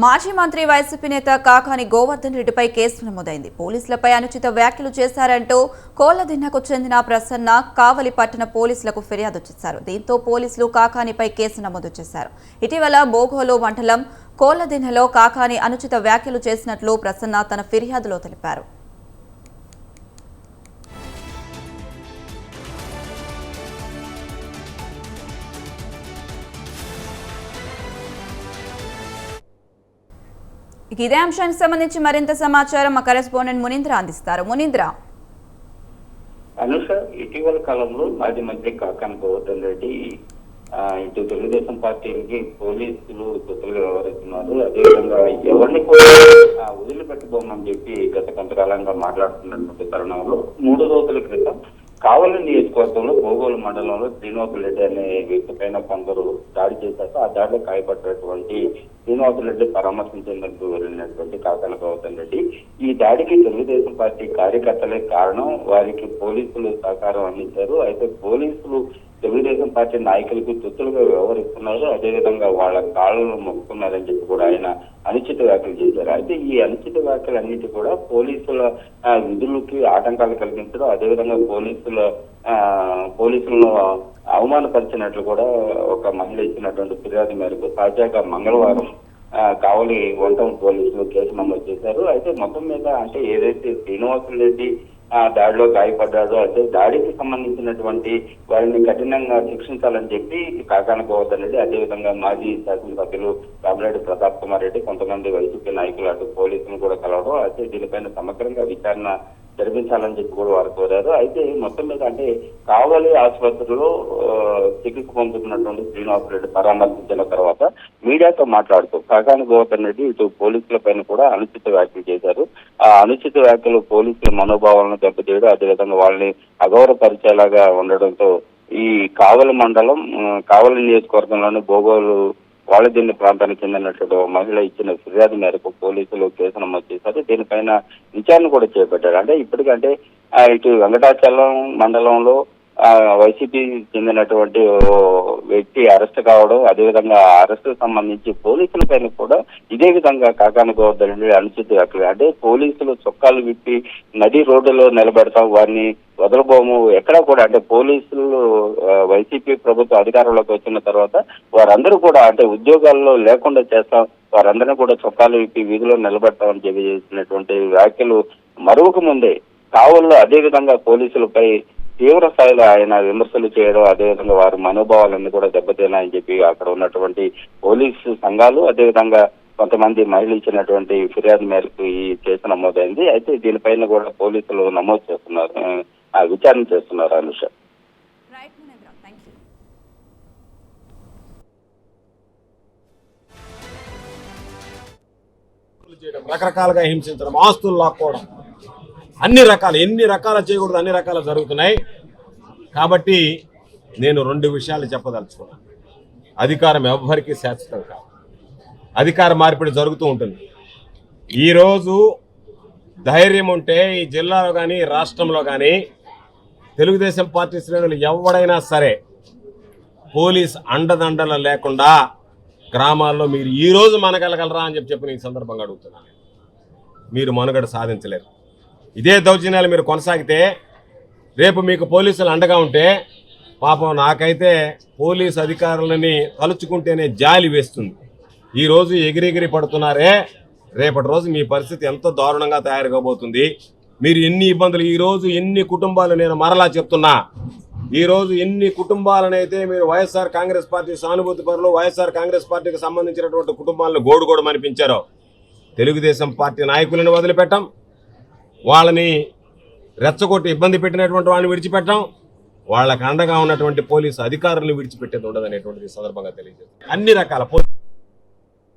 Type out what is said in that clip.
మాజీ మంత్రి వైసీపీ నేత కాకాని గోవర్ధన్ రెడ్డిపై కేసు నమోదైంది. పోలీసులపై అనుచిత వ్యాఖ్యలు చేశారంటూ కోళ్లదిన్నకు చెందిన ప్రసన్న కావలి పట్టణ పోలీసులకు ఫిర్యాదు చేశారు. దీంతో పోలీసులు కాకానిపై కేసు నమోదు చేశారు. ఇటీవల బోగోలు మండలం కోళ్లదిన్నలో కాకాని అనుచిత వ్యాఖ్యలు చేసినట్లు ప్రసన్న తన ఫిర్యాదులో తెలిపారు. ఇదే అంశానికి సంబంధించి మరింత సమాచారం మా కరెస్పాండెంట్ మునీంద్ర అందిస్తారు. మునీంద్ర, అనుష, ఇటీవల కాలంలో మాజీ మంత్రి కాకాని గోవర్ధన్ రెడ్డి ఇటు తెలుగుదేశం పార్టీకి పోలీసులు తొత్తులుగా వ్యవహరిస్తున్నారు. అదేవిధంగా ఎవరిని కూడా వదిలిపెట్టుకోమని చెప్పి గత కొంతకాలంగా మాట్లాడుతున్నటువంటి తరుణంలో 3 రోజుల క్రితం కావలి నియోజకవర్గంలో బోగోలు మండలంలో శ్రీనివాసరెడ్డి అనే వ్యక్తి పైన కొందరు దాడి చేశాక ఆ దాడిలో గాయపడినటువంటి శ్రీనివాసరెడ్డి పరామర్శించేందుకు వెళ్ళినటువంటి కాకాని గోవర్ధన్ రెడ్డి ఈ దాడికి తెలుగుదేశం పార్టీ కార్యకర్తలే కారణం, వారికి పోలీసులు సహకారం అందించారు. అయితే పోలీసులు తెలుగుదేశం పార్టీ నాయకులకు తొత్తులుగా వ్యవహరిస్తున్నారు, అదేవిధంగా వాళ్ళ కాళ్ళను మొక్కుతున్నారని చెప్పి కూడా ఆయన అనుచిత వ్యాఖ్యలు చేశారు. అయితే ఈ అనుచిత వ్యాఖ్యలన్నిటి కూడా పోలీసుల విధులకి ఆటంకాలు కలిగించడం, అదేవిధంగా పోలీసులను అవమానపరిచినట్లు కూడా ఒక మహిళ ఇచ్చినటువంటి ఫిర్యాదు మేరకు తాజాగా మంగళవారం కావలి 1 టౌన్ పోలీసులు కేసు నమోదు చేశారు. అయితే మొత్తం మీద అంటే ఏదైతే శ్రీనివాసరెడ్డి దాడిలో గాయపడ్డాడో అయితే దాడికి సంబంధించినటువంటి వారిని కఠినంగా శిక్షించాలని చెప్పి కాకాని గోవర్ధన్ రెడ్డి, అదేవిధంగా మాజీ శాసనసభ్యులు రామిరెడ్డి ప్రతాప్ కుమార్ రెడ్డి, కొంతమంది వైసీపీ నాయకులు అటు పోలీసులు కూడా కలవడం, అయితే దీనిపైన సమగ్రంగా విచారణ జరిపించాలని చెప్పి కూడా వారు కోరారు. అయితే మొత్తం మీద అంటే కావలి ఆసుపత్రిలో చికిత్స పొందుతున్నటువంటి శ్రీనివాసరెడ్డి పరామర్శించిన తర్వాత మీడియాతో మాట్లాడుతూ కాకాని గోవర్ధన్ రెడ్డి ఇటు పోలీసుల పైన కూడా అనుచిత వ్యాఖ్యలు చేశారు. ఆ అనుచిత వ్యాఖ్యలు పోలీసుల మనోభావాలను దెబ్బతీయడం, అదేవిధంగా వాళ్ళని అగౌరవపరిచేలాగా ఉండడంతో ఈ కావలి మండలం కావలి నియోజకవర్గంలోని బోగోలు కోళ్లదిన్నె ప్రాంతానికి చెందినటువంటి మహిళ ఇచ్చిన ఫిర్యాదు మేరకు పోలీసులు కేసు నమోదు చేశారు. దీనిపైన విచారణ కూడా చేపట్టారు. అంటే ఇప్పటికంటే ఇటు వెంకటాచలం మండలంలో వైసీపీ చెందినటువంటి వ్యక్తి అరెస్ట్ కావడం, అదేవిధంగా అరెస్టు సంబంధించి పోలీసుల పైన కూడా ఇదే విధంగా కాకాని గోవర్ధన్ రెడ్డి అనుచిత వ్యాఖ్యలు, అంటే పోలీసులు చొక్కాలు విప్పి నది రోడ్డులో నిలబెడతాం, వారిని వదలబోము, ఎక్కడా కూడా అంటే పోలీసులు వైసీపీ ప్రభుత్వం అధికారంలోకి వచ్చిన తర్వాత వారందరూ కూడా అంటే ఉద్యోగాల్లో లేకుండా చేస్తాం, వారందరినీ కూడా చొక్కాలు విప్పి వీధిలో నిలబెడతామని చెప్పి చేసినటువంటి వ్యాఖ్యలు మరొక ముందే కావల్లో అదే విధంగా పోలీసులపై తీవ్ర స్థాయిలో ఆయన విమర్శలు చేయడం, అదేవిధంగా వారి మనోభావాలన్నీ కూడా దెబ్బతిన్నాయని చెప్పి అక్కడ ఉన్నటువంటి పోలీసు సంఘాలు, అదేవిధంగా కొంతమంది మహిళలు ఇచ్చినటువంటి ఫిర్యాదు మేరకు ఈ కేసు నమోదైంది. అయితే దీనిపైన కూడా పోలీసులు నమోదు చేస్తున్నారు, విచారణ చేస్తున్నారు. అనుష, రకరకాలుగా హింసించడం, ఆస్తులు లాక్కోవడం, అన్ని రకాలు ఎన్ని రకాలు చేయకూడదు అన్ని రకాలు జరుగుతున్నాయి. కాబట్టి నేను 2 విషయాలు చెప్పదలుచుకున్నాను. అధికారం ఎవ్వరికీ శాశ్వతం కాదు, అధికార మార్పిడి జరుగుతూ ఉంటుంది. ఈరోజు ధైర్యం ఉంటే ఈ జిల్లాలో కానీ రాష్ట్రంలో కానీ తెలుగుదేశం పార్టీ శ్రేణులు ఎవడైనా సరే పోలీస్ అండదండలు లేకుండా గ్రామాల్లో మీరు ఈరోజు మనగలగలరా అని చెప్పి నేను సందర్భంగా అడుగుతున్నాను. మీరు మనుగడ సాధించలేరు. ఇదే దౌర్జన్యాలు మీరు కొనసాగితే రేపు మీకు పోలీసులు అండగా ఉంటే పాపం నాకైతే పోలీసు అధికారులని తలుచుకుంటేనే జాలి వేస్తుంది. ఈరోజు ఎగిరెగిరి పడుతున్నారే, రేపటి రోజు మీ పరిస్థితి ఎంతో దారుణంగా తయారు కాబోతుంది. మీరు ఎన్ని ఇబ్బందులు, ఈరోజు ఎన్ని కుటుంబాలు, నేను మరలా చెప్తున్నా, ఈరోజు ఎన్ని కుటుంబాలనైతే మీరు వైఎస్ఆర్ కాంగ్రెస్ పార్టీ సానుభూతి పరులు, వైఎస్ఆర్ కాంగ్రెస్ పార్టీకి సంబంధించినటువంటి కుటుంబాలను గోడుగోడు అనిపించారో తెలుగుదేశం పార్టీ నాయకులను వదిలిపెట్టాం, వాళ్ళని రెచ్చగొట్టి ఇబ్బంది పెట్టినటువంటి వాళ్ళని విడిచిపెట్టాం, వాళ్ళకు అండగా ఉన్నటువంటి పోలీసు అధికారులను విడిచిపెట్టేది ఉండదనేటువంటిది సందర్భంగా తెలియజేస్తాం. అన్ని రకాల